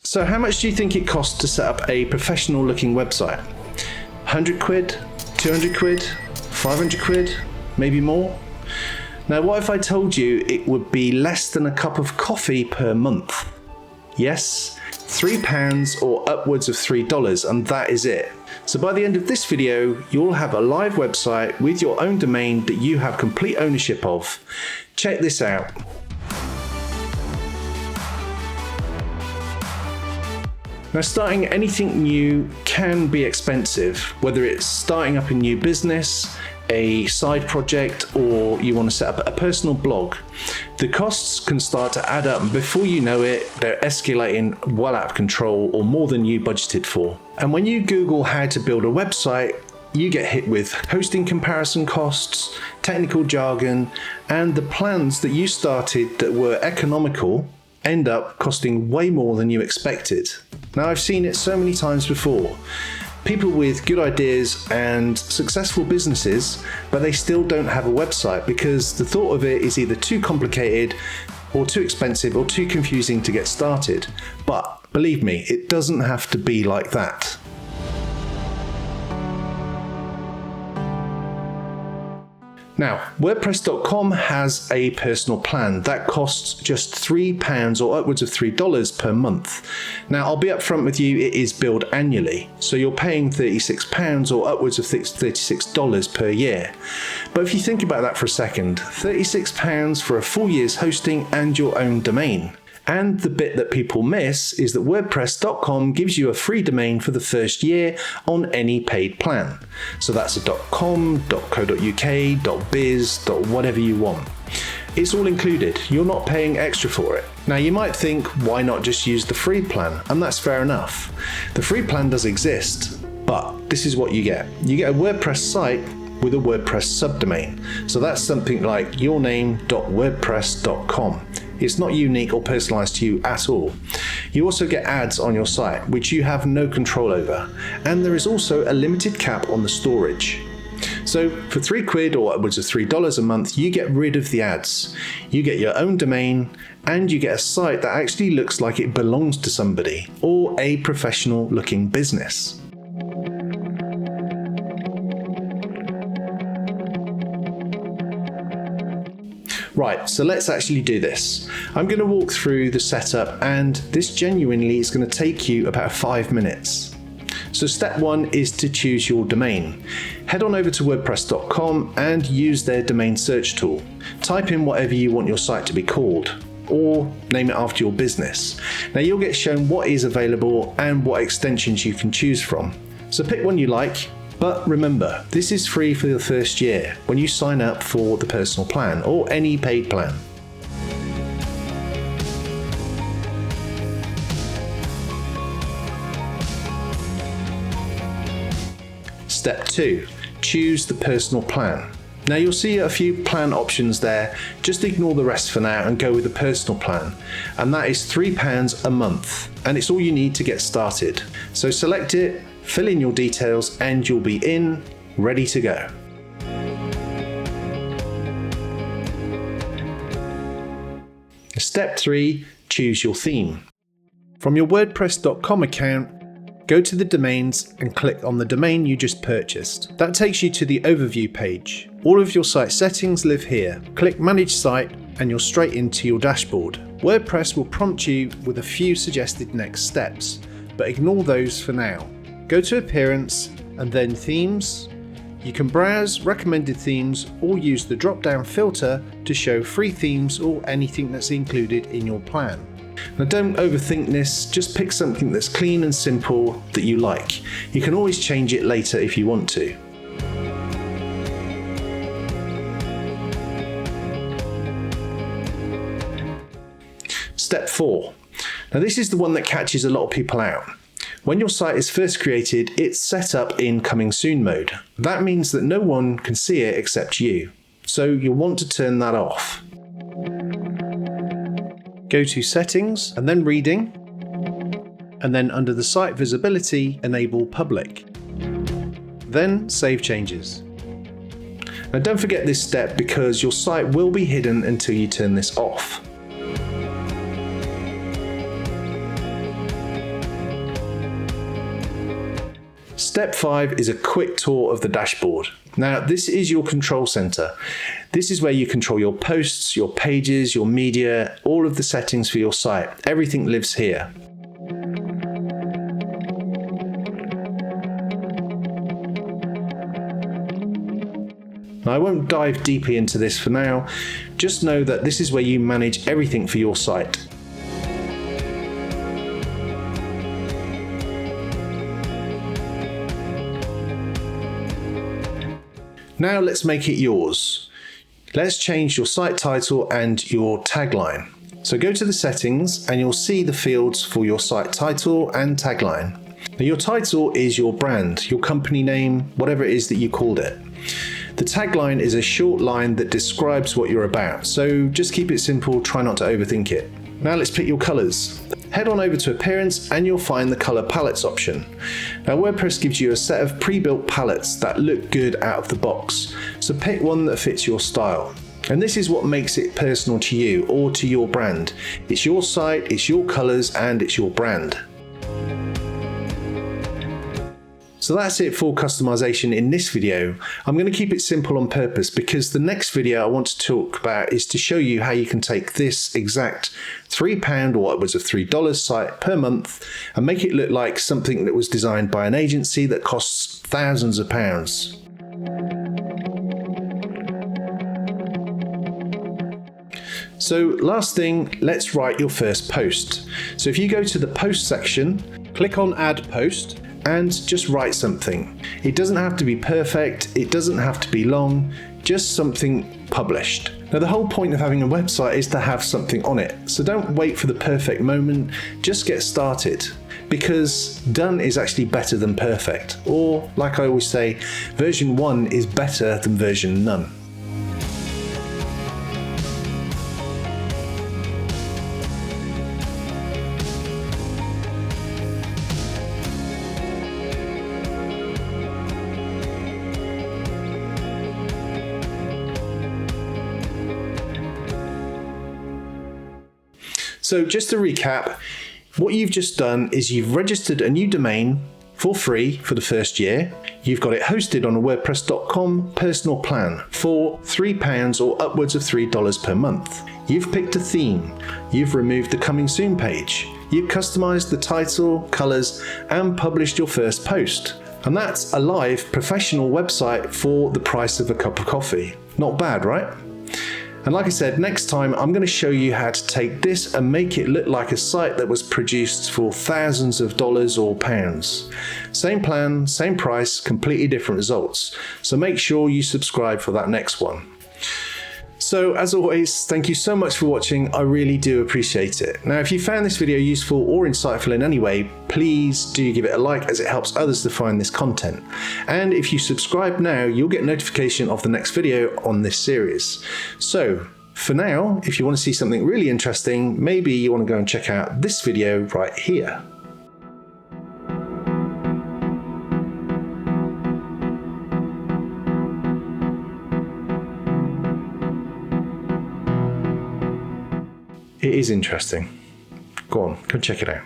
So how much do you think it costs to set up a professional looking website? 100 quid? 200 quid? 500 quid? Maybe more? Now what if I told you it would be less than a cup of coffee per month? Yes, £3 or upwards of $3, and that is it. So by the end of this video, you'll have a live website with your own domain that you have complete ownership of. Check this out. Now, starting anything new can be expensive, whether it's starting up a new business, a side project, or you want to set up a personal blog. The costs can start to add up, and before you know it, they're escalating well out of control or more than you budgeted for. And when you Google how to build a website, you get hit with hosting comparison costs, technical jargon, and the plans that you started that were economical end up costing way more than you expected. Now, I've seen it so many times before. People with good ideas and successful businesses, but they still don't have a website because the thought of it is either too complicated or too expensive or too confusing to get started. But believe me, it doesn't have to be like that. Now, WordPress.com has a personal plan that costs just £3 or upwards of $3 per month. Now, I'll be upfront with you, it is billed annually, so you're paying £36 or upwards of $36 per year. But if you think about that for a second, £36 for a full year's hosting and your own domain. And the bit that people miss is that WordPress.com gives you a free domain for the first year on any paid plan. So that's a .com, .co.uk, .biz, whatever you want. It's all included. You're not paying extra for it. Now you might think, why not just use the free plan? And that's fair enough. The free plan does exist, but this is what you get. You get a WordPress site with a WordPress subdomain. So that's something like yourname.wordpress.com. It's not unique or personalized to you at all. You also get ads on your site, which you have no control over. And there is also a limited cap on the storage. So for £3 or upwards of $3 a month, you get rid of the ads. You get your own domain, and you get a site that actually looks like it belongs to somebody or a professional looking business. Right, so let's actually do this. I'm going to walk through the setup, and this genuinely is going to take you about 5 minutes. So step 1 is to choose your domain. Head on over to WordPress.com and use their domain search tool. Type in whatever you want your site to be called, or name it after your business. Now you'll get shown what is available and what extensions you can choose from. So pick one you like. But remember, this is free for the first year when you sign up for the personal plan or any paid plan. Step 2, choose the personal plan. Now you'll see a few plan options there. Just ignore the rest for now and go with the personal plan. And that is £3 a month, and it's all you need to get started. So select it, fill in your details, and you'll be in, ready to go. Step 3, choose your theme. From your WordPress.com account, go to the domains and click on the domain you just purchased. That takes you to the overview page. All of your site settings live here. Click Manage Site and you're straight into your dashboard. WordPress will prompt you with a few suggested next steps, but ignore those for now. Go to Appearance and then Themes. You can browse recommended themes or use the drop-down filter to show free themes or anything that's included in your plan. Now don't overthink this, just pick something that's clean and simple that you like. You can always change it later if you want to. Step 4. Now this is the one that catches a lot of people out. When your site is first created, it's set up in coming soon mode. That means that no one can see it except you. So you'll want to turn that off. Go to Settings and then Reading, and then under the Site Visibility, enable Public. Then Save Changes. Now don't forget this step because your site will be hidden until you turn this off. Step 5 is a quick tour of the dashboard. Now, this is your control center. This is where you control your posts, your pages, your media, all of the settings for your site. Everything lives here. Now, I won't dive deeply into this for now. Just know that this is where you manage everything for your site. Now let's make it yours. Let's change your site title and your tagline. So go to the settings and you'll see the fields for your site title and tagline. Now your title is your brand, your company name, whatever it is that you called it. The tagline is a short line that describes what you're about, so just keep it simple, try not to overthink it. Now let's pick your colors. Head on over to Appearance and you'll find the color palettes option. Now WordPress gives you a set of pre-built palettes that look good out of the box, so pick one that fits your style. And this is what makes it personal to you or to your brand. It's your site, it's your colors, and it's your brand. So that's it for customization in this video. I'm going to keep it simple on purpose because the next video I want to talk about is to show you how you can take this exact £3 or upwards of $3 site per month and make it look like something that was designed by an agency that costs thousands of pounds. So last thing, let's write your first post. So if you go to the post section, click on add post, and just write something. It doesn't have to be perfect, it doesn't have to be long, just something published. Now the whole point of having a website is to have something on it, so don't wait for the perfect moment, just get started. Because done is actually better than perfect, or like I always say, version 1 is better than version none. So just to recap, what you've just done is you've registered a new domain for free for the first year. You've got it hosted on a WordPress.com personal plan for £3 or upwards of $3 per month. You've picked a theme. You've removed the coming soon page. You've customized the title, colors, and published your first post. And that's a live professional website for the price of a cup of coffee. Not bad, right? And like I said, next time I'm going to show you how to take this and make it look like a site that was produced for thousands of dollars or pounds. Same plan, same price, completely different results. So make sure you subscribe for that next one. So as always, thank you so much for watching. I really do appreciate it. Now, if you found this video useful or insightful in any way, please do give it a like as it helps others to find this content. And if you subscribe now, you'll get notification of the next video on this series. So for now, if you want to see something really interesting, maybe you want to go and check out this video right here. It is interesting. Go on, go check it out.